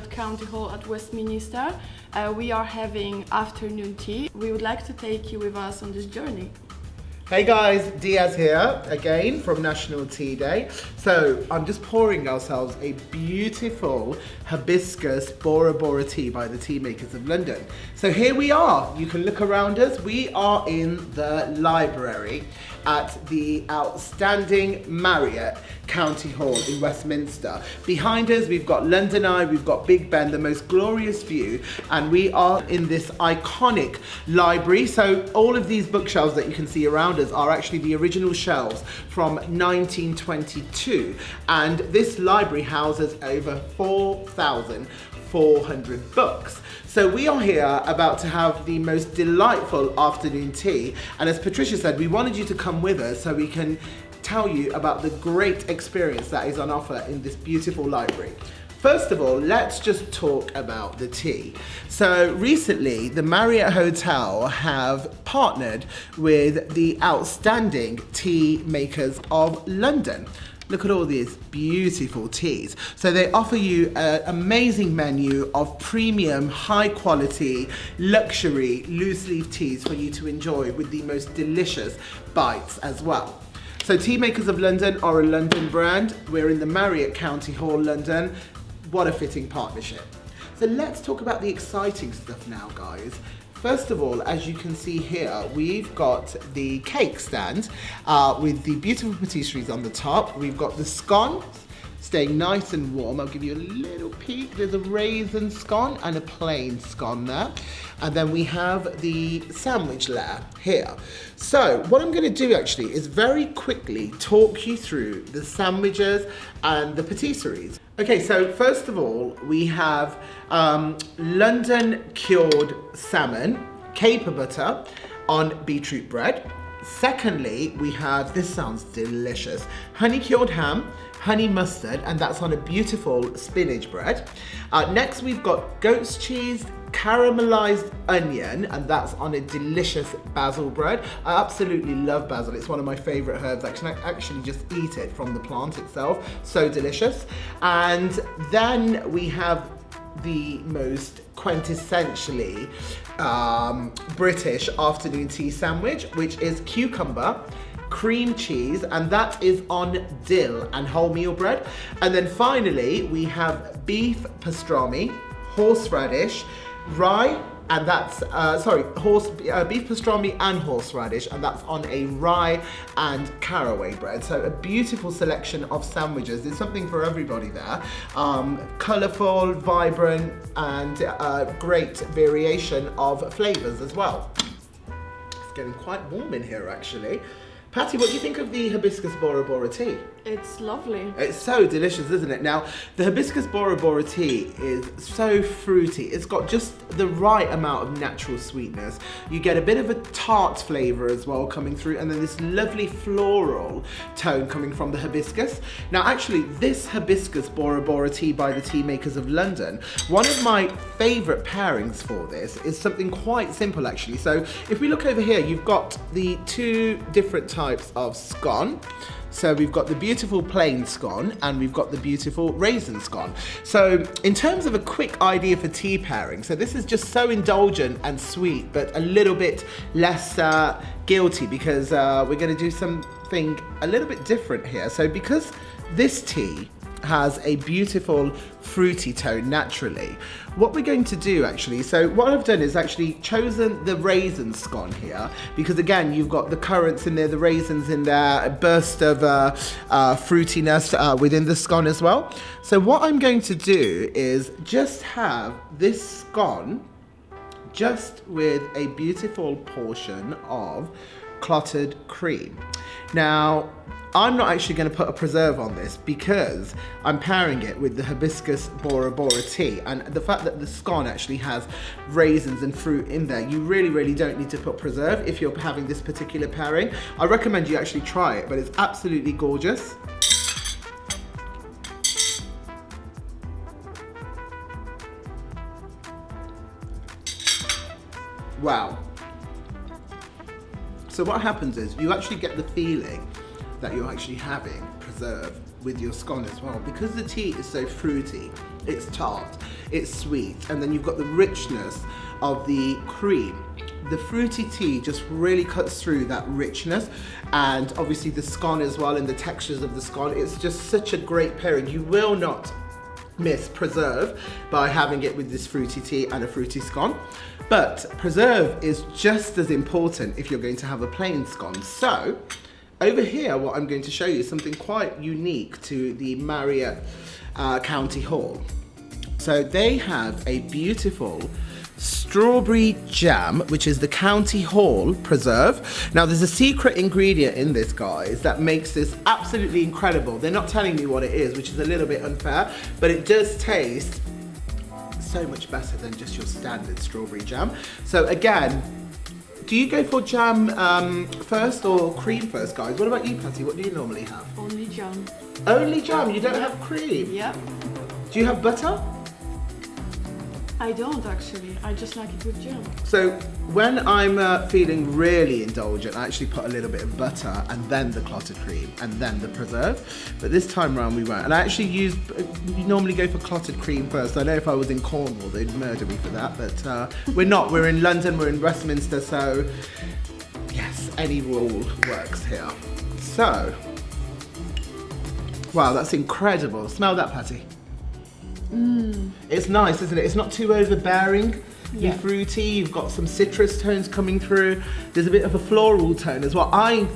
Marriott County Hall at Westminster. We are having afternoon tea. We would like to take you with us on this journey. Hey guys, Diaz here again from National Tea Day. So I'm just pouring ourselves a beautiful hibiscus Bora Bora tea by the Tea Makers of London. So here we are, you can look around us. We are in the library at the outstanding Marriott County Hall in Westminster. Behind us we've got London Eye, we've got Big Ben, the most glorious view, and we are in this iconic library. So all of these bookshelves that you can see around us are actually the original shelves from 1922, and this library houses over 4,400 books. So we are here about to have the most delightful afternoon tea, and as Patricia said, we wanted you to come with us so we can tell you about the great experience that is on offer in this beautiful library. First of all, let's just talk about the tea. So recently, the Marriott Hotel have partnered with the outstanding Tea Makers of London. Look at all these beautiful teas. So they offer you an amazing menu of premium, high quality, luxury, loose leaf teas for you to enjoy with the most delicious bites as well. So Tea Makers of London are a London brand. We're in the Marriott County Hall, London. What a fitting partnership. So let's talk about the exciting stuff now, guys. First of all, as you can see here, we've got the cake stand with the beautiful patisseries on the top. We've got the scones staying nice and warm. I'll give you a little peek. There's a raisin scone and a plain scone there. And then we have the sandwich layer here. So what I'm going to do actually is very quickly talk you through the sandwiches and the patisseries. Okay, so first of all, we have London cured salmon, caper butter on beetroot bread. Secondly, we have, this sounds delicious, honey cured ham, honey mustard, and that's on a beautiful spinach bread. Next, we've got goat's cheese, caramelized onion, and that's on a delicious basil bread. I absolutely love basil. It's one of my favorite herbs. I actually just eat it from the plant itself. So delicious. And then we have the most quintessentially British afternoon tea sandwich, which is cucumber, cream cheese, and that is on dill and wholemeal bread. And then finally, we have beef pastrami, horseradish, rye, and that's, beef pastrami and horseradish, and that's on a rye and caraway bread. So a beautiful selection of sandwiches. There's something for everybody there. Colourful, vibrant, and great variation of flavours as well. It's getting quite warm in here actually. Patty, what do you think of the hibiscus Bora Bora tea? It's lovely. It's so delicious, isn't it? Now, the hibiscus Bora Bora tea is so fruity. It's got just the right amount of natural sweetness. You get a bit of a tart flavour as well coming through, and then this lovely floral tone coming from the hibiscus. Now, actually, this hibiscus Bora Bora tea by the Tea Makers of London, one of my favourite pairings for this is something quite simple, actually. So, if we look over here, you've got the two different types of scone. So we've got the beautiful plain scone and we've got the beautiful raisin scone. So in terms of a quick idea for tea pairing, so this is just so indulgent and sweet, but a little bit less guilty because we're going to do something a little bit different here. So because this tea has a beautiful fruity tone naturally, what we're going to do actually, so what I've done is actually chosen the raisin scone here because again you've got the currants in there, the raisins in there, a burst of fruitiness within the scone as well. So what I'm going to do is just have this scone just with a beautiful portion of clotted cream. Now I'm not actually going to put a preserve on this because I'm pairing it with the hibiscus Bora Bora tea, and the fact that the scone actually has raisins and fruit in there, you really don't need to put preserve if you're having this particular pairing. I recommend you actually try it, but it's absolutely gorgeous. Wow. So what happens is you actually get the feeling that you're actually having preserve with your scone as well. Because the tea is so fruity It's tart, it's sweet, and then you've got the richness of the cream. The fruity tea just really cuts through that richness, and obviously the scone as well, and the textures of the scone. It's just such a great pairing. You will not miss preserve by having it with this fruity tea and a fruity scone. But preserve is just as important if you're going to have a plain scone. So over here, what I'm going to show you is something quite unique to the Marriott County Hall. So they have a beautiful strawberry jam, which is the County Hall preserve. Now there's a secret ingredient in this, guys, that makes this absolutely incredible. They're not telling me what it is, which is a little bit unfair, but it does taste so much better than just your standard strawberry jam. So again, do you go for jam first or cream first, guys? What about you, Patty? What do you normally have? Only jam. Only jam? You don't have cream? Yeah. Do you have butter? I don't actually. I just like it with jam. So when I'm feeling really indulgent, I actually put a little bit of butter and then the clotted cream and then the preserve. But this time around we won't. And I actually you normally go for clotted cream first. I know if I was in Cornwall, they'd murder me for that, but we're not. We're in London, we're in Westminster, so yes, any rule works here. So, wow, that's incredible. Smell that, Patty. It's nice, isn't it? It's not too overbearing. Yeah. Fruity, you've got some citrus tones coming through. There's a bit of a floral tone as well. I'm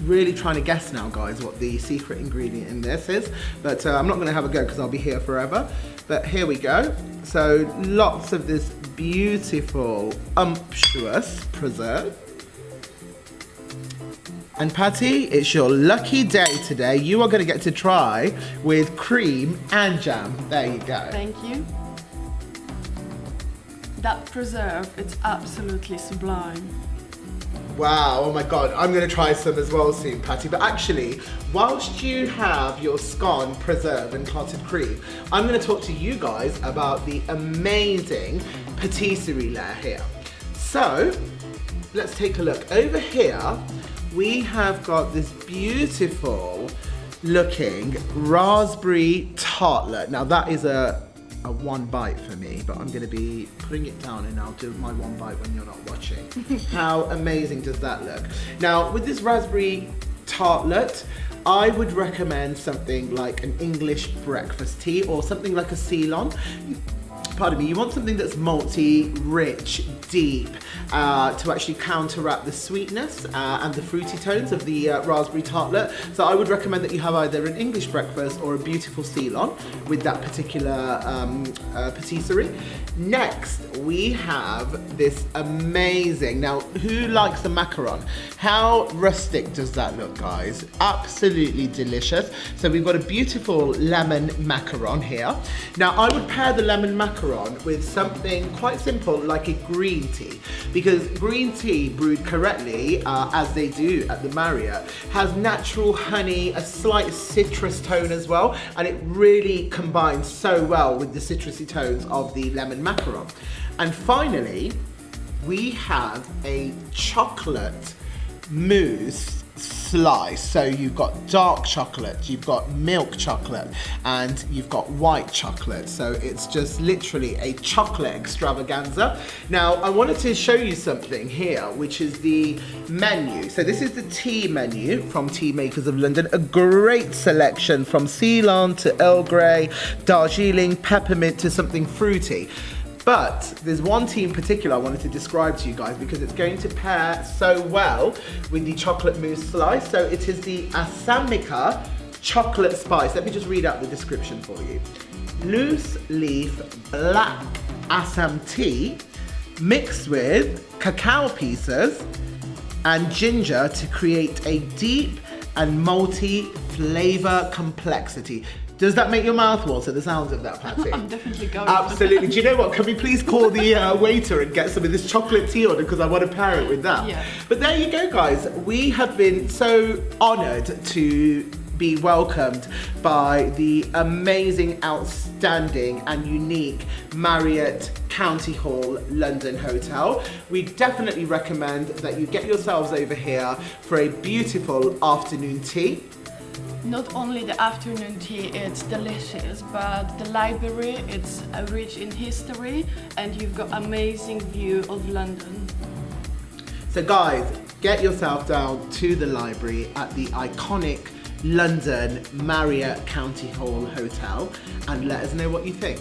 really trying to guess now, guys, what the secret ingredient in this is. But I'm not going to have a go because I'll be here forever. But here we go. So lots of this beautiful, umptuous preserve. And Patty, it's your lucky day today. You are going to get to try with cream and jam. There you go. Thank you. That preserve, it's absolutely sublime. Wow, oh my God, I'm going to try some as well soon, Patty. But actually, whilst you have your scone, preserve and clotted cream, I'm going to talk to you guys about the amazing patisserie layer here. So, let's take a look. Over here, we have got this beautiful looking raspberry tartlet. Now that is a one bite for me, but I'm going to be putting it down and I'll do my one bite when you're not watching. How amazing does that look? Now with this raspberry tartlet, I would recommend something like an English breakfast tea or something like a Ceylon. Pardon me, you want something that's malty, rich, deep, to actually counteract the sweetness and the fruity tones of the raspberry tartlet. So I would recommend that you have either an English breakfast or a beautiful Ceylon with that particular patisserie. Next, we have this amazing, now who likes a macaron? How rustic does that look, guys? Absolutely delicious. So we've got a beautiful lemon macaron here. Now I would pair the lemon macaron with something quite simple like a green tea, because green tea brewed correctly, as they do at the Marriott, has natural honey, a slight citrus tone as well, and it really combines so well with the citrusy tones of the lemon macaron. And finally, we have a chocolate mousse slice. So you've got dark chocolate, you've got milk chocolate, and you've got white chocolate. So it's just literally a chocolate extravaganza. Now I wanted to show you something here, which is the menu. So this is the tea menu from Tea Makers of London. A great selection from Ceylon to Earl Grey, Darjeeling, peppermint to something fruity. But there's one tea in particular I wanted to describe to you guys because it's going to pair so well with the chocolate mousse slice. So it is the Assamica chocolate spice. Let me just read out the description for you. Loose leaf black Assam tea mixed with cacao pieces and ginger to create a deep and malty flavor complexity. Does that make your mouth water, the sounds of that, Patty? I'm definitely going. Absolutely. Do you know what? Can we please call the waiter and get some of this chocolate tea order because I want to pair it with that. Yeah. But there you go, guys. We have been so honoured to be welcomed by the amazing, outstanding and unique Marriott County Hall London Hotel. We definitely recommend that you get yourselves over here for a beautiful afternoon tea. not only the afternoon tea, it's delicious, but the library, it's rich in history, and you've got amazing view of London. So guys, get yourself down to the library at the iconic London Marriott County Hall Hotel and let us know what you think.